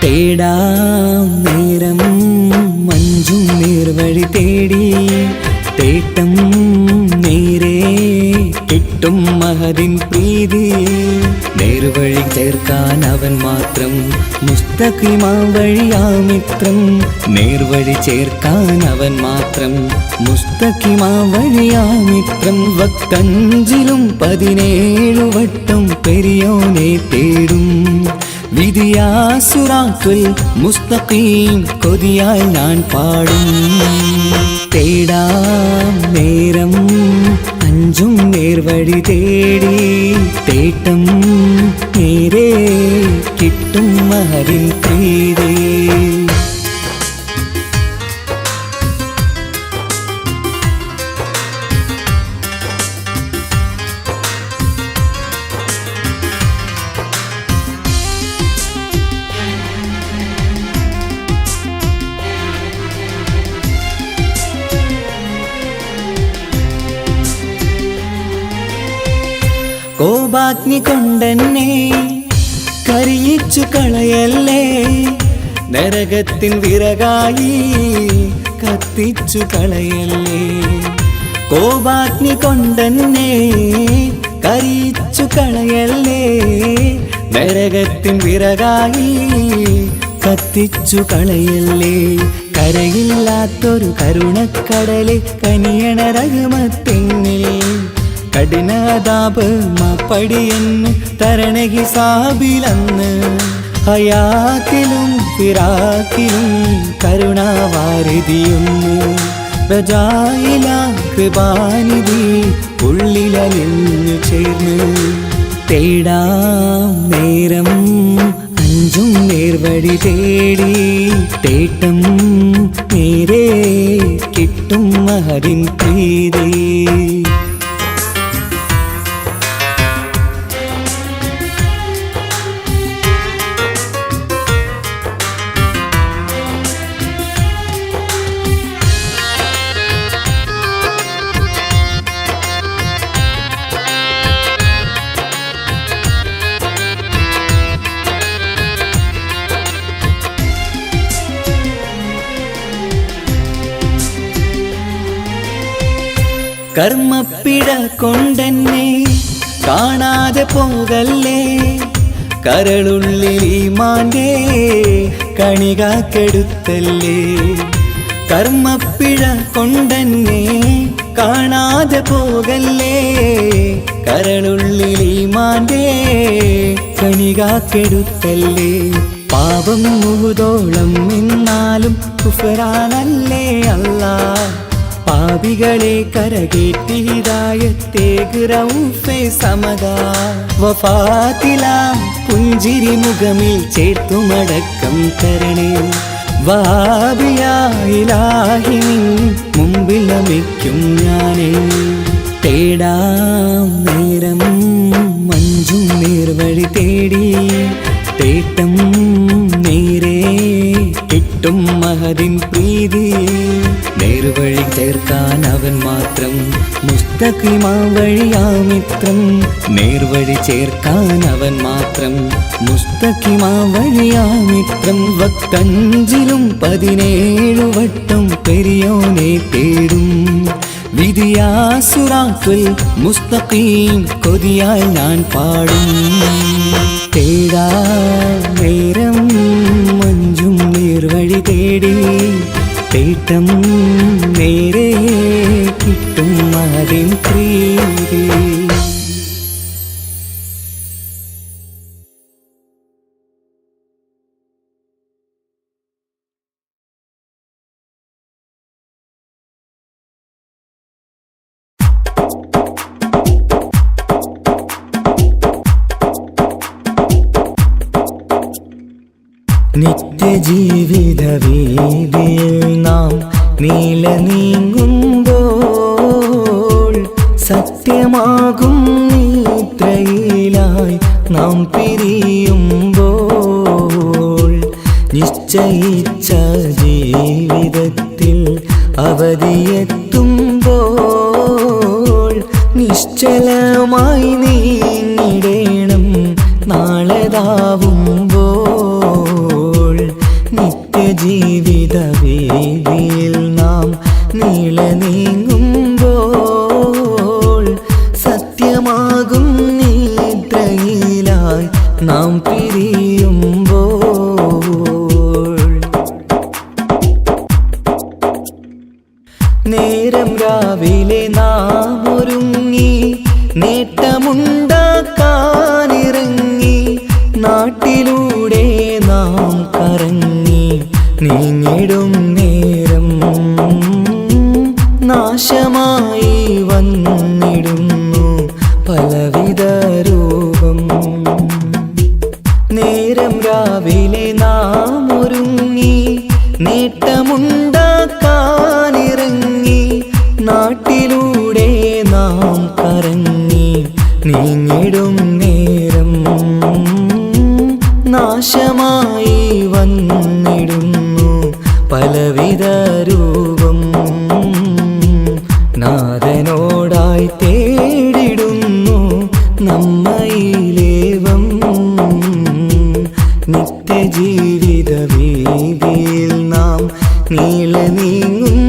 തേടാം നേരം മഞ്ചും നേർവഴി തേടി തേട്ടം നേരെ കിട്ടും മഹദിൻ പ്രീതി നേർവഴി ചേർക്കാൻ അവൻ മാത്രം മുസ്തഖിമാ വഴിയാ മിത്രം നേർവഴി ചേർക്കാൻ അവൻ മാത്രം മുസ്തഖിമാ വഴിയാ മിത്രം വക്കഞ്ചിലും 17 വട്ടം പെരിയോനെ തേടും വിധിയാ സിറാത്തുൽ മുസ്തഖീം കൊതിയാൽ ഞാൻ പാടും തേടാം നേരം അഞ്ചും നേർവഴി തേടി തേട്ടം നേരെ കിട്ടും മഹരിൻ പ്രീതി കോപാഗ്നി കൊണ്ടെന്നെ കരിയിച്ചു കളയല്ലേ നരകത്തിൻ വിറകായി കത്തിച്ചു കളയല്ലേ. കോപാഗ്നി കൊണ്ടെന്നെ കരിച്ചു കളയല്ലേ. നരകത്തിൻ വിറകായി കത്തിച്ചു കളയല്ലേ. കരയില്ലാത്തൊരു കരുണക്കടലെ കനിയണ റഹ്മത്തിന്നിൽ കഠിനതാപ് മാപ്പടിയെന്ന് തരണ ഹിസാബിലന്ന്. ഹയാത്തിലും ഫിറാക്കിലും കരുണാവാരിതിയൊന്ന്. റജായില കൃപാനിധി ഉള്ളിലലിഞ്ഞു ചേർന്ന്. തേടാം നേരം അഞ്ചും നേർവഴി തേടി. തേട്ടം നേരെ കിട്ടും മഹരിൻ പ്രീതി. കർമ്മപ്പിട കൊണ്ടെന്നെ കാണാതെ പോകല്ലേ. കരളുള്ളിൽ ഈമാന്റെ കണികാക്കെടുത്തല്ലേ. കർമ്മപ്പിഴ കൊണ്ടെന്നെ കാണാതെ പോകല്ലേ. കരളുള്ളിൽ ഈമാന്റെ കണികാക്കെടുത്തല്ലേ. പാപം മുഹുദോളം എന്നാലും കുഫറാനല്ലേ അല്ലാ. പാപികളെ കരകേറ്റി ഹിദായത്തേക് റഊഫേ സമദാ. വഫാത്തിലാം പുഞ്ചിരി മുഖമിൽ ചേർത്തുമടക്കം തരണേ. വഹാബിയായിലാഹി മുമ്പിൽ നമിക്കും ഞാനേ. തേടാം നേരം മഞ്ചും നേർവഴി തേടി. തേട്ടം നേരെ കിട്ടും മഹദിൻ പ്രീതി. നേർവഴി ചേർക്കാൻ അവൻ മാത്രം മുസ്തഖിമാ വഴിയാമിത്രം. നേർവഴി ചേർക്കാൻ അവൻ മാത്രം മുസ്തഖിമാ വഴിയാമിത്രം. വക്തഞ്ചിലും 17 വട്ടം പെരിയോനെ തേടും. വിധിയാസുറാത്തുൽ മുസ്തഖീം കൊതിയാൽ ഞാൻ പാടും. തേടാ നേരം മഞ്ചും നേർവഴി തേടി. തേട്ടം നേരെ കിട്ടും മഹദിൻ പ്രീതി. നിത്യജീവിത വീതിയിൽ നാം നീല നീങ്ങുമ്പോൾ. സത്യമാകും നിദ്രയിലായി നാം പിരിയുമ്പോൾ. നിശ്ചയിച്ച ജീവിതത്തിൽ അവധിയെത്തുമ്പോൾ. നിശ്ചലമായി നീങ്ങിടേണം നാളെതാവുമ്പോൾ. നിത്യജീവിത വീതിയിൽ നാം നീള നീങ്ങുമ്പോൾ. സത്യമാകും നിദ്രയിലായി നാം പിരിയുമ്പോൾ. നേരം രാവിലെ നാം ഒരുങ്ങി നേട്ടമുണ്ടാക്കാനിറങ്ങി. നാട്ടിലൂടെ നാം കറങ്ങി നീങ്ങിടും നേരം നാശമായി വന്നിടുന്നു പലവിധ രൂപം. നേരം രാവിലെ നാം ഒരുങ്ങി നേട്ടമുണ്ടാക്കാനിറങ്ങി. നാട്ടിലൂടെ നാം കറങ്ങി നീങ്ങിടും നേരം നാശമായി വന്നിടുന്നു പലവിധ രൂപം. നാഥനോടായി തേടിടുന്നു നമ്മയിലേവം. നിത്യജീവിത വീതിയിൽ നാം നീള നീങ്ങും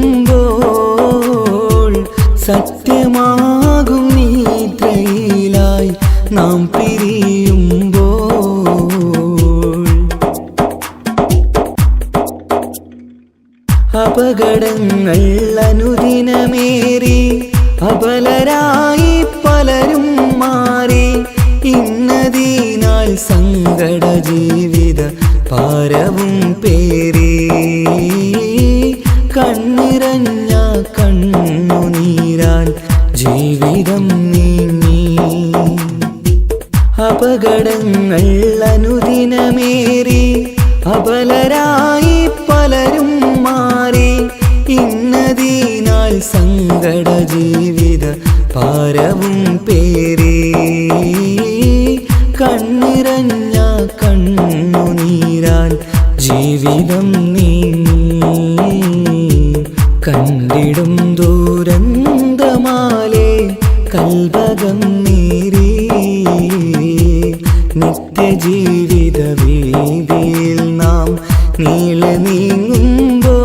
അനുദിനമേറി അബലരായി പലരും മാറി ഇന്നതിനാൽ സങ്കട ജീവിത ഭാരവും പേറി കണ്ണിറഞ്ഞ കണ്ണുനീരാൽ ജീവിതം നീങ്ങി അപകടങ്ങൾ അനുദിനമേറി അബലരായി പലരും മാറി ഇന്നതിനാൽ സങ്കട ജീവിത ഭാരവും പേറി കണ്ണിറഞ്ഞ കണ്ണുനീരാൽ ജീവിതം നീങ്ങി കണ്ടിടും ദൂരന്തമാലേ കൽബകം നീറി നിത്യജീവിത വീതിയിൽ നാം നീളെ നീങ്ങുമ്പോൾ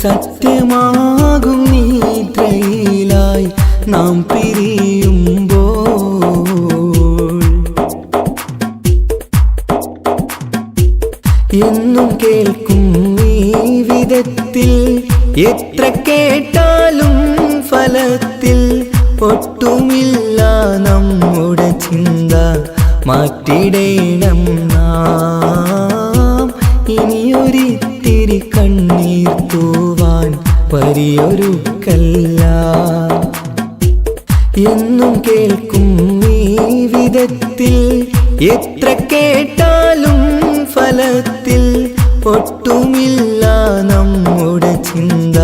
സത്യമാകും നിദ്രയിലായി നാം പിരിയുമ്പോൾ എന്നും കേൾക്കും ഈ വിധത്തിൽ എത്ര കേട്ടാലും ഫലത്തിൽ ഒട്ടുമില്ല നമ്മുടെ ചിന്ത മാറ്റിടേണം നാം ഇനിയൊരിത്തിരി കണ്ണീർ തൂവാൻ പരിയൊരുക്കല്ല എന്നും കേൾക്കും ഈ വിധത്തിൽ എത്ര കേട്ടാലും ഫലത്തിൽ ഒട്ടുമില്ല നമ്മുടെ ചിന്ത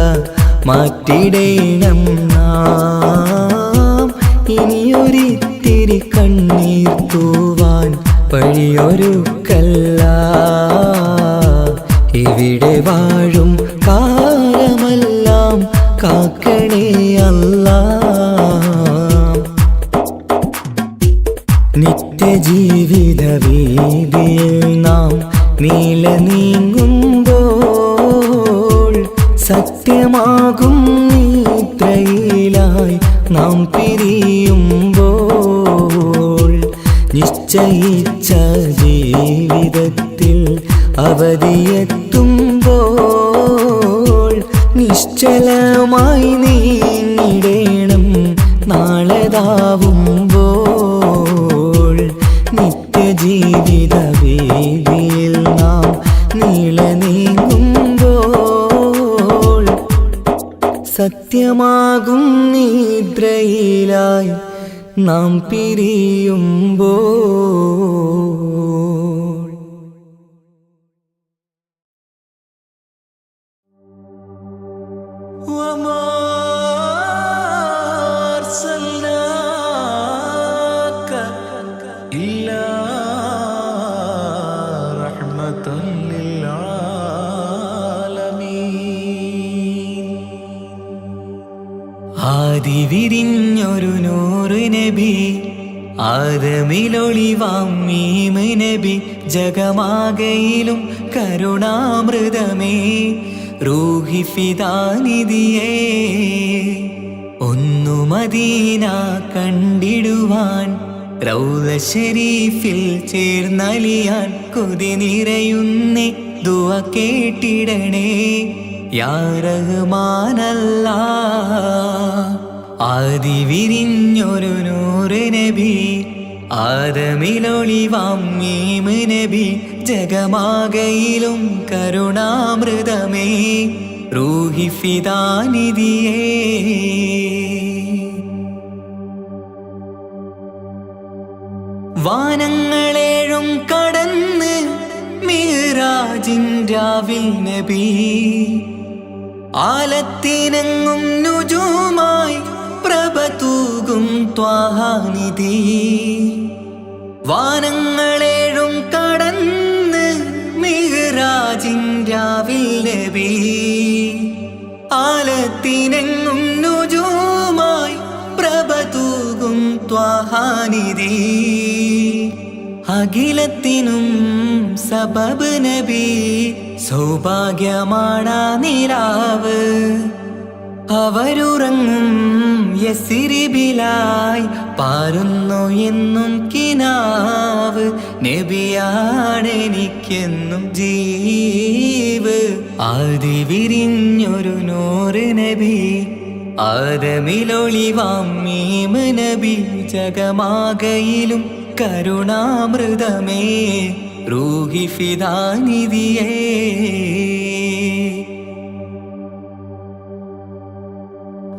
മാറ്റിടേണം നാം ഇനിയൊരിത്തിരി കണ്ണീർ തൂവാൻ വഴിയൊരുക്കല്ല ഇവിടെ വാഴും കാലമെല്ലാം കാക്കണേ അല്ലാ നിത്യജീവിത വീതിയിൽ നാം നീല നീങ്ങുമ്പോൾ സത്യമാകും നിദ്രയിലായി നാം പിരിയുമ്പോൾ നിശ്ചയിച്ച ജീവിതത്തിൽ അവധിയെത്തുമ്പോൾ നിശ്ചലമായി നീങ്ങിടേണം നാളെതാവുമ്പോൾ നിത്യജീവിത വീതിയിൽ നാം നീള നീങ്ങുമ്പോൾ സത്യമാകും നിദ്രയിലായി നാം പിരിയുമ്പോൾ وما أرسلناك إلا رحمة للعالمين ആദി വിരിഞ്ഞൊരു നൂറ് നബി ആദമിലൊളിവാം മീമ് നബി ജഗമാകയിലും കരുണാമൃതമേ റൂഹി ഫിദാനിധിയേ ഒന്നു മദീന കണ്ടിടുവാൻ റൗള ശരീഫിൽ ചേർന്നലിയാൻ കൊതി നിറയുന്നേ ദുആ കേട്ടിടണേ യാ റഹ്മാനല്ലാ ആദി വിരിഞ്ഞൊരു നൂറ് നബി ആദമിലൊളിവാം മീമ് നബി ജഗമാകയിലും കരുണാമൃതമേ റൂഹി ഫിദാനിധിയേ വാനങ്ങളേഴും കടന്ന് മിഹ്റാജിൻ രാവിൽ നബി ആലത്തിനെങ്ങും നുജൂമായി പ്രഭ തൂകും ത്വാഹാനിധി വാനങ്ങളേഴും കടന്ന് മിഹ്റാജിൻ രാവിൽ നബി ആലത്തിനെങ്ങും നുജൂമായി പ്രഭ തൂകും ത്വാഹാനിധി അഖിലത്തിനും സബബ് നബി സൗഭാഗ്യമാണാ നിലാവ് അവരുറങ്ങും യസിരിബിലായി പാരുന്നു എന്നും കിനാവ്, നബിയാണെനിക്കെന്നും ജീവ്. ആദി വിരിഞ്ഞൊരു നൂറ് നബി, ആദമിലൊളിവാം മീമ് നബി. ജഗമാകയിലും കരുണാമൃതമേ, റൂഹി ഫിദാനിധിയേ.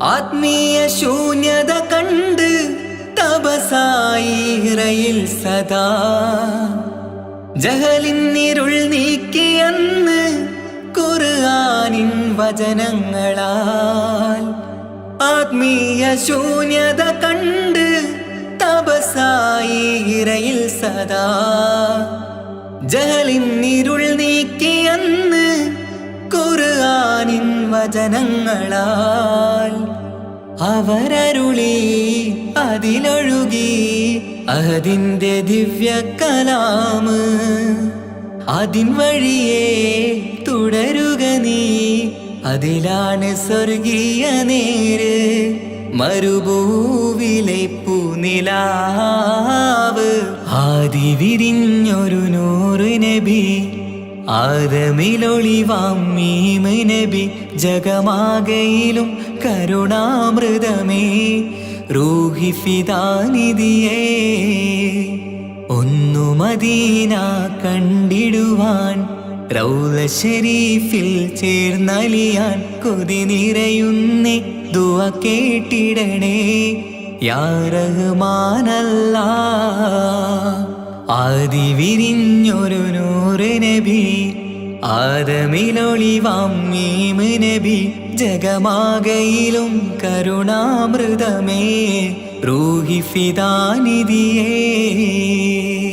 ആത്മീയ ശൂന്യത കണ്ട് തപസായി ഇറയിൽ സദാ, ജഹലിന്നിരുൾ നീക്കിയന്ന് ഖുർആനിൻ വചനങ്ങളാൽ. ആത്മീയ ശൂന്യത കണ്ട് തപസായി ഇറയിൽ സദാ, ജഹലിന്നിരുൾ നീക്കിയന്ന് ഖുർആനിൻ വചനങ്ങളാൽ. അവരരുളി അതിലൊഴുകി അതിൻ്റെ ദിവ്യ കലാമ്, അതിൻ വഴിയേ തുടരുക നീ, അതിലാണ് സ്വർഗീയ നേര്. മരുഭൂവിലെ പൂനിലാവ്, ആദി വിരിഞ്ഞൊരു നൂറ് നബി, ആദമിലൊളിവാം മീമ് നബി. ജഗമാകയിലും കരുണാമൃതമേ, റൂഹി ഫിദാനിധിയേ. ഒന്നു മദീന കണ്ടിടുവാൻ, റൗള ശരീഫിൽ ചേർന്നലിയാൻ കൊതി നിറയുന്നേ. ദുആ കേട്ടിടണേ യാ റഹ്മാനല്ലാഹ്. ആദി വിരിഞ്ഞൊരു നൂറ് നബി, ആദമിലൊളിവാം മീമ് നബി. ജഗമാകയിലും കരുണാമൃതമേ, റൂഹി ഫിദാനിധിയേ. الحمد لله رب العالمين، الرحمن الرحيم، مالك يوم الدين، إياك نعبد وإياك نستعين، اهدنا الصراط المستقيم، صراط الذين أنعمت عليهم غير المغضوب عليهم ولا الضالين.